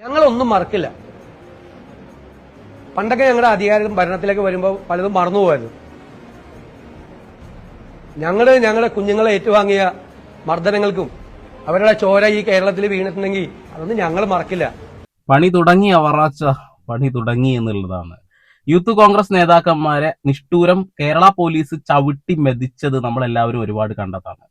ഞങ്ങളൊന്നും മറക്കില്ല. പണ്ടൊക്കെ ഞങ്ങളുടെ അധികാരം ഭരണത്തിലേക്ക് വരുമ്പോൾ പലതും മറന്നുപോകായിരുന്നു. ഞങ്ങളുടെ കുഞ്ഞുങ്ങളെ ഏറ്റുവാങ്ങിയ മർദ്ദനങ്ങൾക്കും അവരുടെ ചോര ഈ കേരളത്തിൽ വീണിട്ടുണ്ടെങ്കിൽ അതൊന്നും ഞങ്ങൾ മറക്കില്ല. പണി തുടങ്ങി അവറാച്ച, പണി തുടങ്ങി എന്നുള്ളതാണ്. യൂത്ത് കോൺഗ്രസ് നേതാക്കന്മാരെ നിഷ്ഠൂരം കേരള പോലീസ് ചവിട്ടി മെതിച്ചത് നമ്മളെല്ലാവരും ഒരുപാട് കണ്ടതാണ്.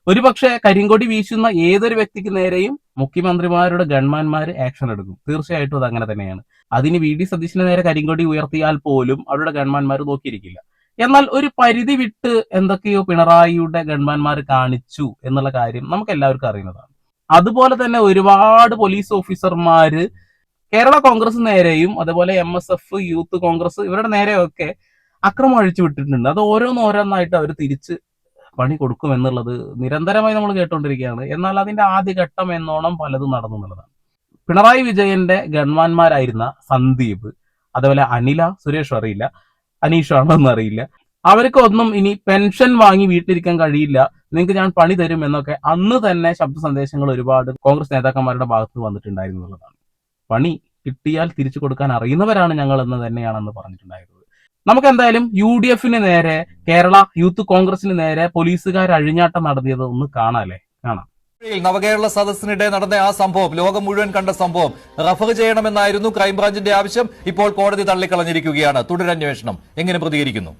ഒരുപക്ഷെ കരിങ്കൊടി വീശുന്ന ഏതൊരു വ്യക്തിക്ക് നേരെയും മുഖ്യമന്ത്രിമാരുടെ ഗൺമാന്മാർ ആക്ഷൻ എടുക്കും. തീർച്ചയായിട്ടും അത് അങ്ങനെ തന്നെയാണ്. അതിന് വി ഡി സതീശന് നേരെ കരിങ്കൊടി ഉയർത്തിയാൽ പോലും അവരുടെ ഗൺമാന്മാർ നോക്കിയിരിക്കില്ല. എന്നാൽ ഒരു പരിധി വിട്ട് എന്തൊക്കെയോ പിണറായിയുടെ ഗൺമാന്മാർ കാണിച്ചു എന്നുള്ള കാര്യം നമുക്ക് എല്ലാവർക്കും അറിയുന്നതാണ്. അതുപോലെ തന്നെ ഒരുപാട് പോലീസ് ഓഫീസർമാര് കേരള കോൺഗ്രസ് നേരെയും അതുപോലെ MSF, യൂത്ത് കോൺഗ്രസ് ഇവരുടെ നേരെയൊക്കെ അക്രമം അഴിച്ചു വിട്ടിട്ടുണ്ട്. അത് ഓരോന്നോരോന്നായിട്ട് അവർ തിരിച്ച് പണി കൊടുക്കും എന്നുള്ളത് നിരന്തരമായി നമ്മൾ കേട്ടുകൊണ്ടിരിക്കുകയാണ്. എന്നാൽ അതിന്റെ ആദ്യഘട്ടം എന്നോണം പലതും നടന്നു എന്നുള്ളതാണ്. പിണറായി വിജയന്റെ ഗൺമാന്മാരായിരുന്ന സന്ദീപ്, അതുപോലെ അനില, സുരേഷ് അറിയില്ല, അനീഷാണോ എന്നറിയില്ല, അവർക്കൊന്നും ഇനി പെൻഷൻ വാങ്ങി വീട്ടിലിരിക്കാൻ കഴിയില്ല, നിങ്ങൾക്ക് ഞാൻ പണി തരും എന്നൊക്കെ അന്ന് തന്നെ ശബ്ദ സന്ദേശങ്ങൾ ഒരുപാട് കോൺഗ്രസ് നേതാക്കന്മാരുടെ ഭാഗത്ത് വന്നിട്ടുണ്ടായിരുന്നു എന്നുള്ളതാണ്. പണി കിട്ടിയാൽ തിരിച്ചു കൊടുക്കാൻ അറിയുന്നവരാണ് ഞങ്ങൾ എന്ന് തന്നെയാണെന്ന് പറഞ്ഞിട്ടുണ്ടായിരുന്നത്. നമുക്ക് എന്തായാലും UDF നേരെ, കേരള യൂത്ത് കോൺഗ്രസിന് നേരെ പോലീസുകാർ അഴിഞ്ഞാട്ടം നടത്തിയത് ഒന്ന് കാണാല്ലേ, കാണാം. നവകേരള സദസ്സിനിടെ നടന്ന ആ സംഭവം, ലോകം മുഴുവൻ കണ്ട സംഭവം റഫർ ചെയ്യണമെന്നായിരുന്നു ക്രൈംബ്രാഞ്ചിന്റെ ആവശ്യം. ഇപ്പോൾ കോടതി തള്ളിക്കളഞ്ഞിരിക്കുകയാണ്. തുടരന്വേഷണം. എങ്ങനെ പ്രതികരിക്കുന്നു?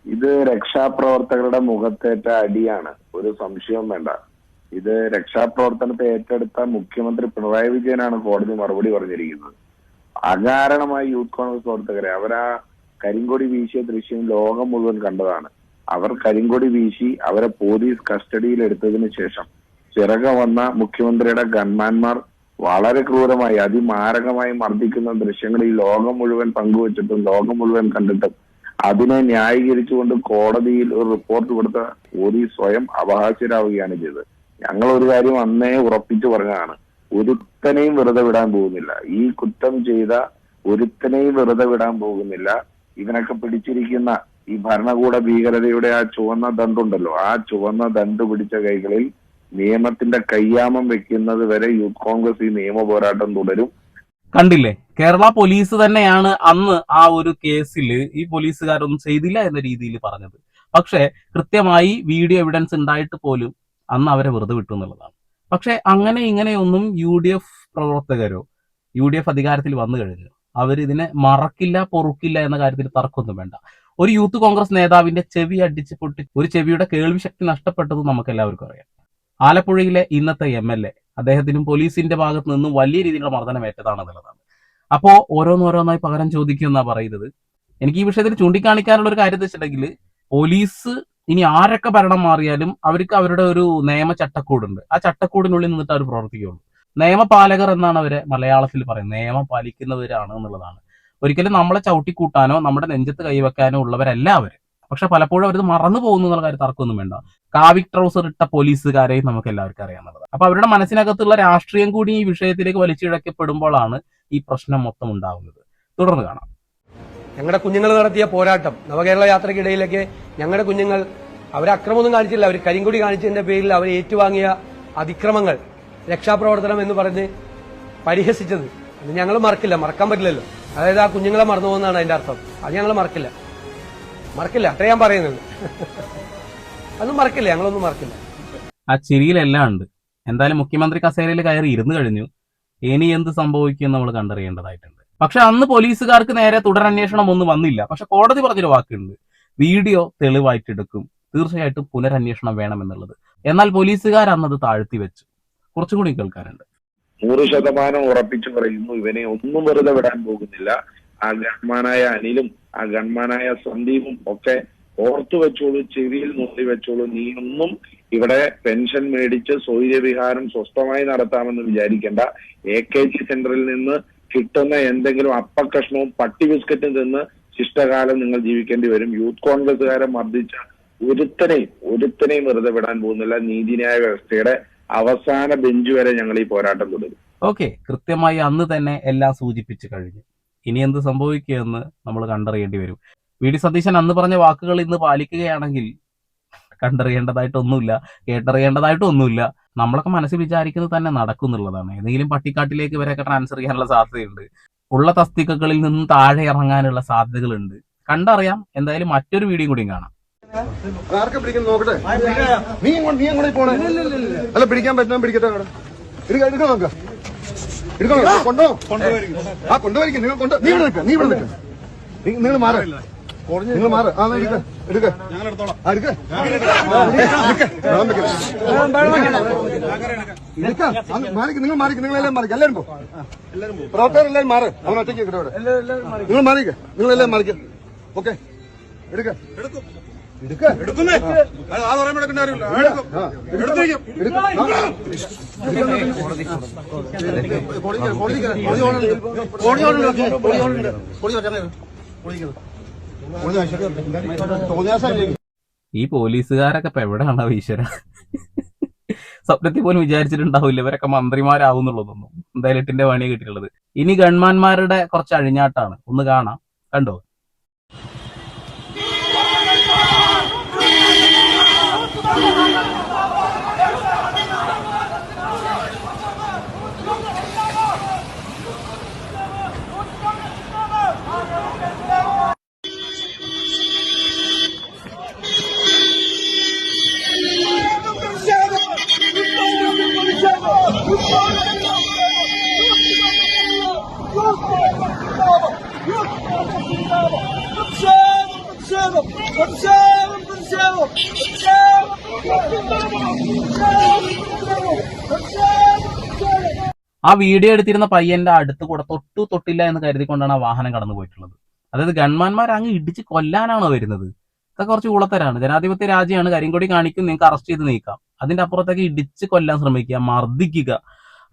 ഇത് രക്ഷാപ്രവർത്തകരുടെ മുഖത്തേറ്റ അടിയാണ്, ഒരു സംശയവും വേണ്ട. ഇത് രക്ഷാപ്രവർത്തനത്തെ ഏറ്റെടുത്ത മുഖ്യമന്ത്രി പിണറായി വിജയനാണ് കോടതി മറുപടി പറഞ്ഞിരിക്കുന്നത്. അകാരണമായി യൂത്ത് കോൺഗ്രസ് പ്രവർത്തകരെ അവരാ കരിങ്കൊടി വീശിയ ദൃശ്യം ലോകം മുഴുവൻ കണ്ടതാണ്. അവർ കരിങ്കൊടി വീശി അവരെ പോലീസ് കസ്റ്റഡിയിൽ എടുത്തതിനു ശേഷം ചിറക വന്ന മുഖ്യമന്ത്രിയുടെ ഗൺമാന്മാർ വളരെ ക്രൂരമായി അതിമാരകമായി മർദ്ദിക്കുന്ന ദൃശ്യങ്ങൾ ഈ ലോകം മുഴുവൻ പങ്കുവച്ചിട്ടും ലോകം മുഴുവൻ കണ്ടിട്ടും അതിനെ ന്യായീകരിച്ചുകൊണ്ട് കോടതിയിൽ ഒരു റിപ്പോർട്ട് കൊടുത്ത പോലീസ് സ്വയം അപഹാസ്യരാവുകയാണ് ചെയ്തത്. ഞങ്ങൾ ഒരു കാര്യം അന്നേ ഉറപ്പിച്ചു പറഞ്ഞതാണ്, ഒരുത്തനെയും വെറുതെ വിടാൻ പോകുന്നില്ല. ഈ കുറ്റം ചെയ്ത ഒരുത്തനെയും വെറുതെ വിടാൻ പോകുന്നില്ല. ഇവനൊക്കെ പിടിച്ചിരിക്കുന്ന ഈ ഭരണകൂട ഭീകരതയുടെ ആ ചുവന്ന ദണ്ടുണ്ടല്ലോ, ആ ചുവന്ന ദണ്ട് പിടിച്ച കൈകളിൽ നിയമത്തിന്റെ കയ്യാമം വെക്കുന്നത് വരെ യൂത്ത് കോൺഗ്രസ് ഈ നിയമ പോരാട്ടം തുടരും. കണ്ടില്ലേ, കേരള പോലീസ് തന്നെയാണ് അന്ന് ആ ഒരു കേസിൽ ഈ പോലീസുകാരൊന്നും ചെയ്തില്ല എന്ന രീതിയിൽ പറഞ്ഞത്. പക്ഷെ കൃത്യമായി വീഡിയോ എവിഡൻസ് ഉണ്ടായിട്ട് പോലും അന്ന് അവരെ വെറുതെ വിട്ടു എന്നുള്ളതാണ്. പക്ഷെ അങ്ങനെ ഇങ്ങനെയൊന്നും UDF പ്രവർത്തകരോ UDF അധികാരത്തിൽ വന്നു കഴിഞ്ഞു അവരിതിനെ മറക്കില്ല, പൊറുക്കില്ല എന്ന കാര്യത്തിൽ തർക്കമൊന്നും വേണ്ട. ഒരു യൂത്ത് കോൺഗ്രസ് നേതാവിന്റെ ചെവി അടിച്ച് പൊട്ടി ഒരു ചെവിയുടെ കേൾവി ശക്തി നഷ്ടപ്പെട്ടത് നമുക്ക് എല്ലാവർക്കും അറിയാം. ആലപ്പുഴയിലെ ഇന്നത്തെ MLA, അദ്ദേഹത്തിനും പോലീസിന്റെ ഭാഗത്ത് നിന്നും വലിയ രീതിയിലുള്ള മർദ്ദനമേറ്റതാണെന്നുള്ളതാണ്. അപ്പോ ഓരോന്നോരോന്നായി പകരം ചോദിക്കുമെന്നാ പറയുന്നത്. എനിക്ക് ഈ വിഷയത്തിൽ ചൂണ്ടിക്കാണിക്കാനുള്ള ഒരു കാര്യം വെച്ചിട്ടുണ്ടെങ്കിൽ, പോലീസ് ഇനി ആരൊക്കെ ഭരണം മാറിയാലും അവർക്ക് അവരുടെ ഒരു നിയമ ചട്ടക്കൂടുണ്ട്. ആ ചട്ടക്കൂടിനുള്ളിൽ നിന്നിട്ട് അവർ പ്രവർത്തിക്കുകയുള്ളൂ. നിയമപാലകർ എന്നാണ് അവരെ മലയാളത്തിൽ പറയുന്നത്. നിയമം പാലിക്കുന്നവരാണ് എന്നുള്ളതാണ്. ഒരിക്കലും നമ്മളെ ചവിട്ടിക്കൂട്ടാനോ നമ്മുടെ നെഞ്ചത്ത് കൈവെക്കാനോ ഉള്ളവരല്ല അവര്. പക്ഷെ പലപ്പോഴും അവരത് മറന്നു പോകുന്നു എന്നുള്ള കാര്യം തർക്കമൊന്നും വേണ്ട. കാവിക് ട്രൗസർ ഇട്ട പോലീസുകാരെയും നമുക്ക് എല്ലാവർക്കും അറിയാവുന്നതാണ്. അപ്പൊ അവരുടെ മനസ്സിനകത്തുള്ള രാഷ്ട്രീയം കൂടി ഈ വിഷയത്തിലേക്ക് വലിച്ചിഴക്കപ്പെടുമ്പോഴാണ് ഈ പ്രശ്നം മൊത്തം ഉണ്ടാകുന്നത്. തുടർന്ന് കാണാം. ഞങ്ങളുടെ കുഞ്ഞുങ്ങൾ നടത്തിയ പോരാട്ടം, നവകേരള യാത്രക്കിടയിലേക്ക് ഞങ്ങളുടെ കുഞ്ഞുങ്ങൾ അവരക്രമമൊന്നും കാണിച്ചില്ല. അവർ കരിങ്കൊടി കാണിച്ചതിന്റെ പേരിൽ അവർ ഏറ്റുവാങ്ങിയ അതിക്രമങ്ങൾ, രക്ഷാപ്രവർത്തനം എന്ന് പറഞ്ഞ് പരിഹസിച്ചത് അത് ഞങ്ങൾ മറക്കില്ല, മറക്കാൻ പറ്റില്ലല്ലോ. അതായത് ആ കുഞ്ഞുങ്ങളെ മറന്നു പോകുന്നതാണ് അതിന്റെ അർത്ഥം. അത് ഞങ്ങൾ മറക്കില്ല, അത്രേ ഞാൻ പറയുന്നത്. അതൊന്നും മറക്കില്ല, ഞങ്ങളൊന്നും മറക്കില്ല. ആ ചിരിയിലെല്ലാം ഉണ്ട്. എന്തായാലും മുഖ്യമന്ത്രി കസേരയിൽ കയറി ഇരുന്നു കഴിഞ്ഞു. ഇനി എന്ത് സംഭവിക്കും നമ്മൾ കണ്ടറിയേണ്ടതായിട്ടുണ്ട്. പക്ഷെ അന്ന് പോലീസുകാർക്ക് നേരെ തുടരന്വേഷണം ഒന്നും വന്നില്ല. പക്ഷെ കോടതി പറഞ്ഞൊരു വാക്കുണ്ട്, വീഡിയോ തെളിവായിട്ടെടുക്കും, തീർച്ചയായിട്ടും പുനരന്വേഷണം വേണമെന്നുള്ളത്. എന്നാൽ പോലീസുകാർ അന്നത് താഴ്ത്തി വെച്ചു. കുറച്ചും കൂടി കേൾക്കാനുണ്ട്. 100% ഉറപ്പിച്ചു പറയുന്നു, ഇവനെ ഒന്നും വെറുതെ വിടാൻ പോകുന്നില്ല. ആ ഗൺമാനായ അനിലും ആ ഗൺമാനായ സന്ദീപും ഒക്കെ ഓർത്തു വെച്ചോളൂ, ചെവിയിൽ നോക്കി വെച്ചോളൂ. നീയൊന്നും ഇവിടെ പെൻഷൻ മേടിച്ച് സ്വൈര്യവിഹാരം സ്വസ്ഥമായി നടത്താമെന്ന് വിചാരിക്കേണ്ട. AKG സെന്ററിൽ നിന്ന് കിട്ടുന്ന എന്തെങ്കിലും അപ്പക്കഷ്ണവും പട്ടി ബിസ്ക്കറ്റും തിന്ന് ശിഷ്ടകാലം നിങ്ങൾ ജീവിക്കേണ്ടി വരും. യൂത്ത് കോൺഗ്രസുകാരെ മർദ്ദിച്ച ഒരുത്തനെയും വെറുതെ വിടാൻ പോകുന്നില്ല. നീതിന്യായ വ്യവസ്ഥയുടെ അവസാന ബെഞ്ച് വരെ ഞങ്ങൾ ഈ പോരാട്ടം തുടരും. ഓക്കെ, കൃത്യമായി അന്ന് തന്നെ എല്ലാം സൂചിപ്പിച്ചു കഴിഞ്ഞു. ഇനി എന്ത് സംഭവിക്കുമെന്ന് നമ്മൾ കണ്ടറിയേണ്ടി വരും. വി ഡി സതീശൻ അന്ന് പറഞ്ഞ വാക്കുകൾ ഇന്ന് പാലിക്കുകയാണെങ്കിൽ കണ്ടറിയേണ്ടതായിട്ടൊന്നുമില്ല, കേട്ടറിയേണ്ടതായിട്ടൊന്നുമില്ല. നമ്മളൊക്കെ മനസ്സിൽ വിചാരിക്കുന്നത് തന്നെ നടക്കും എന്നുള്ളതാണ്. ഏതെങ്കിലും പട്ടിക്കാട്ടിലേക്ക് ഇവരെയൊക്കെ ട്രാൻസ്ഫർ ചെയ്യാനുള്ള സാധ്യതയുണ്ട്. ഉള്ള തസ്തികകളിൽ നിന്നും താഴെ ഇറങ്ങാനുള്ള സാധ്യതകളുണ്ട്. കണ്ടറിയാം. എന്തായാലും മറ്റൊരു വീഡിയോ കൂടിയും കാണാം. ആർക്കെ പിടിക്കുന്നു നോക്കട്ടെ. നീ അങ്ങോട്ട് പോണേ. അല്ല പിടിക്കാൻ പറ്റുന്ന പിടിക്കട്ടെ. എടുക്കാൻ നോക്ക. എടുക്കാൻ കൊണ്ടോ കൊണ്ടുപോയിരിക്കും. നിങ്ങൾ കൊണ്ട് നീ ഇവിടെ നിൽക്ക. നിങ്ങൾ മാറ. നിങ്ങൾ മാറ. ആ എടുക്ക. നിങ്ങൾ മാറിക്ക. നിങ്ങളെല്ലാം മാറിക്ക. എല്ലാവരും പോ. പ്രവർത്തകരെല്ലാവരും മാറ്. അവൻ ഒറ്റയ്ക്ക് ഇവിടെ. നിങ്ങൾ മാറിക്ക. നിങ്ങളെല്ലാം മാറിക്ക. ഓക്കെ എടുക്ക. ഈ പോലീസുകാരൊക്കെ ഇപ്പൊ എവിടെയാണ് ഈശ്വര? സ്വപ്നത്തിൽ പോലും വിചാരിച്ചിട്ടുണ്ടാവില്ല ഇവരൊക്കെ മന്ത്രിമാരാവുന്നുള്ളതൊന്നും. എന്തായാലും 8ന്റെ പണി കിട്ടിയിട്ടുള്ളത്. ഇനി ഗൺമാന്മാരുടെ കുറച്ച് അഴിഞ്ഞാട്ടാണ്. ഒന്ന് കാണാം. കണ്ടോ? ആ വീഡിയോ എടുത്തിരുന്ന പയ്യന്റെ അടുത്ത് കൂടെ തൊട്ടില്ല എന്ന് കരുതിക്കൊണ്ടാണ് ആ വാഹനം കടന്നു പോയിട്ടുള്ളത്. അതായത് ഗൺമാന്മാർ അങ്ങ് ഇടിച്ച് കൊല്ലാനാണോ വരുന്നത്? ഇതൊക്കെ കുറച്ച് ഊളത്തരാണ്. ജനാധിപത്യ രാജ്യമാണ്. കരിങ്കൊടി കാണിക്കും, നിങ്ങൾക്ക് അറസ്റ്റ് ചെയ്ത് നീക്കാം. അതിന്റെ അപ്പുറത്തേക്ക് ഇടിച്ച് കൊല്ലാൻ ശ്രമിക്കുക, മർദ്ദിക്കുക,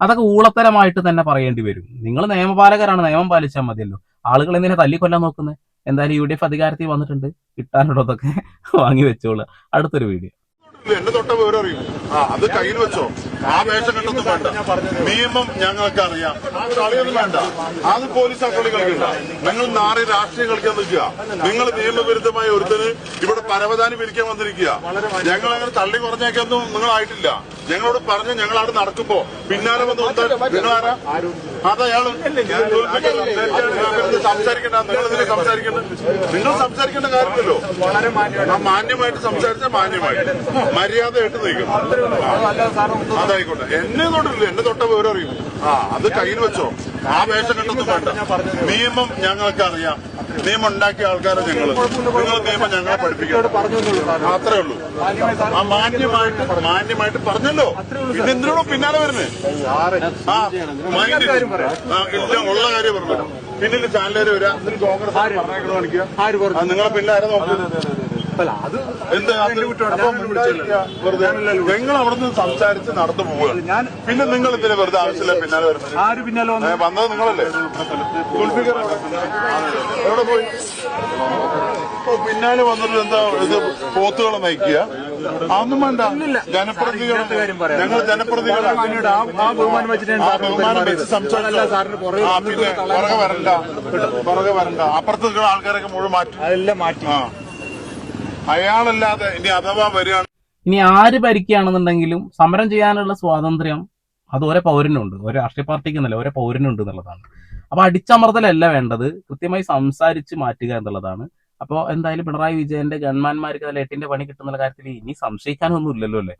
അതൊക്കെ ഊളത്തരമായിട്ട് തന്നെ പറയേണ്ടി വരും. നിങ്ങൾ നിയമപാലകരാണ്, നിയമം പാലിച്ചാൽ മതിയല്ലോ. ആളുകൾ എന്തിനാ തല്ലിക്കൊല്ലാൻ നോക്കുന്നത്? എന്തായാലും UDF അധികാരത്തിൽ വന്നിട്ടുണ്ട്. കിട്ടാനുള്ളതൊക്കെ വാങ്ങി വെച്ചോളൂ. അടുത്തൊരു വീഡിയോ. എന്റെ തൊട്ട വിവരം അറിയും. അത് കയ്യിൽ വെച്ചോ. ആ വേഷം കെട്ടൊന്നും വേണ്ട. നിയമം ഞങ്ങൾക്ക് അറിയാം. ആ കളിയൊന്നും വേണ്ട. അത് പോലീസ് ആ കളി കളിക്കണ്ട. നിങ്ങൾ നാറി രാഷ്ട്രീയം കളിക്കാൻ നിൽക്കുക. നിങ്ങൾ നിയമവിരുദ്ധമായ ഒരുത്തന് ഇവിടെ പരവതാനി പിരിക്കാൻ വന്നിരിക്കുക. ഞങ്ങൾ അങ്ങനെ തള്ളി കുറഞ്ഞേക്കൊന്നും നിങ്ങളായിട്ടില്ല. ഞങ്ങളോട് പറഞ്ഞ് ഞങ്ങൾ അവിടെ നടക്കുമ്പോ പിന്നാലെ വന്ന് നിങ്ങളാരാ? അതയാള് സംസാരിക്കണ്ട. നിങ്ങൾ ഇതിനെ സംസാരിക്കണ്ട. നിങ്ങൾ സംസാരിക്കേണ്ട കാര്യമില്ലല്ലോ. മാന്യമായിട്ട് സംസാരിച്ചാൽ മാന്യമായിട്ട് മര്യാദയായിട്ട് നീക്കണം. അതായിക്കോട്ടെ. എന്നെ തൊട്ടില്ല. എന്നെ തൊട്ട വിവരം അറിയും. അത് കയ്യിൽ വെച്ചോ. ആ വേഷം കെട്ടൊന്നും വേണ്ട. നിയമം ഞങ്ങൾക്ക് അറിയാം. നിയമം ഉണ്ടാക്കിയ ആൾക്കാരെ നിങ്ങൾ നിയമം ഞങ്ങളെ പഠിപ്പിക്കണം. അത്രേ ഉള്ളൂ. ആ മാന്യമായിട്ട് പറഞ്ഞല്ലോ. പിന്നെ എന്തിനോടോ പിന്നാലെ വരുന്നേ? ഇല്ല, ഉള്ള കാര്യം പറഞ്ഞു. പിന്നെ ചാനലുകാർ വരാം. കോൺഗ്രസ് കാണിക്കുക. നിങ്ങളെ പിന്നാരെ നോക്കുന്നത് നിങ്ങൾ അവിടെ നിന്ന് സംസാരിച്ച് നടന്നു പോവുക. പിന്നെ നിങ്ങൾ ഇതിന് വെറുതെ ആവശ്യമില്ല പിന്നാലെ വരുന്നത്. വന്നത് നിങ്ങളല്ലേ? സുൽഫിക്കർ എവിടെ പോയി? പിന്നാലെ വന്നിട്ട് എന്താ ഇത് പോത്തുകളെ നയിക്കുക? അതൊന്നും വേണ്ട. ജനപ്രതിനിധികളും ഞങ്ങൾ ജനപ്രതിനിധികളാണ്. ആ ബഹുമാനം വെച്ച് സംസാരിച്ചു. പിന്നെ പുറകെ വരണ്ട. അപ്പുറത്ത് നിൽക്കുന്ന ആൾക്കാരൊക്കെ മുഴുവൻ മാറ്റി. അയാളല്ലാതെ ഇനി അഥവാ വരികയാണ്. ഇനി ആര് ഭരിക്കുകയാണെന്നുണ്ടെങ്കിലും സമരം ചെയ്യാനുള്ള സ്വാതന്ത്ര്യം അത് ഓരോ പൗരനുണ്ട്. ഒരു രാഷ്ട്രീയ പാർട്ടിക്ക് എന്നല്ല, ഓരോ പൗരനുണ്ട് എന്നുള്ളതാണ്. അപ്പൊ അടിച്ചമർത്തലല്ല വേണ്ടത്, കൃത്യമായി സംസാരിച്ച് മാറ്റുക എന്നുള്ളതാണ്. അപ്പോൾ എന്തായാലും പിണറായി വിജയന്റെ ഗൺമാന്മാർക്ക് അതിൽ 8ന്റെ പണി കിട്ടുന്ന കാര്യത്തിൽ ഇനി സംശയിക്കാനൊന്നും ഇല്ലല്ലോ അല്ലേ?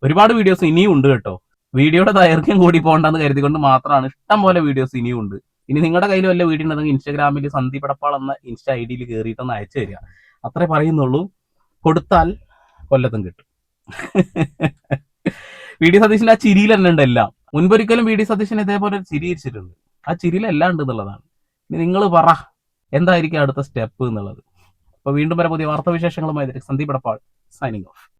ഒരുപാട് വീഡിയോസ് ഇനിയും ഉണ്ട് കേട്ടോ. വീഡിയോയുടെ ദൈർഘ്യം കൂടി പോകണ്ടെന്ന് കരുതിക്കൊണ്ട് മാത്രമാണ് ഇഷ്ടം പോലെ വീഡിയോസ് ഇനിയും ഉണ്ട്. ഇനി നിങ്ങളുടെ കയ്യിൽ വല്ല വീഡിയോ ഉണ്ടെങ്കിൽ ഇൻസ്റ്റാഗ്രാമിൽ സന്ദീപ് എടപ്പാൾ എന്ന ഇൻസ്റ്റാ ID കയറിയിട്ടൊന്ന് അയച്ചു തരിക. അത്രേ പറയുന്നുള്ളൂ. കൊടുത്താൽ കൊല്ലത്തും കിട്ടും. VD സതീശന്റെ ആ ചിരിയിൽ തന്നെ ഉണ്ട് എല്ലാം. മുൻപൊരിക്കലും VD സതീശൻ ഇതേപോലെ ഒരു ചിരി ഇരിച്ചിട്ടുണ്ട്. ആ ചിരിയിലെല്ലാം ഉണ്ട് എന്നുള്ളതാണ്. ഇനി നിങ്ങൾ പറ എന്തായിരിക്കും അടുത്ത സ്റ്റെപ്പ് എന്നുള്ളത്. അപ്പൊ വീണ്ടും വരെ പുതിയ വാർത്താവിശേഷങ്ങളുമായി സന്ദീപ് എടപ്പാൾ സൈനിങ് ഓഫ്.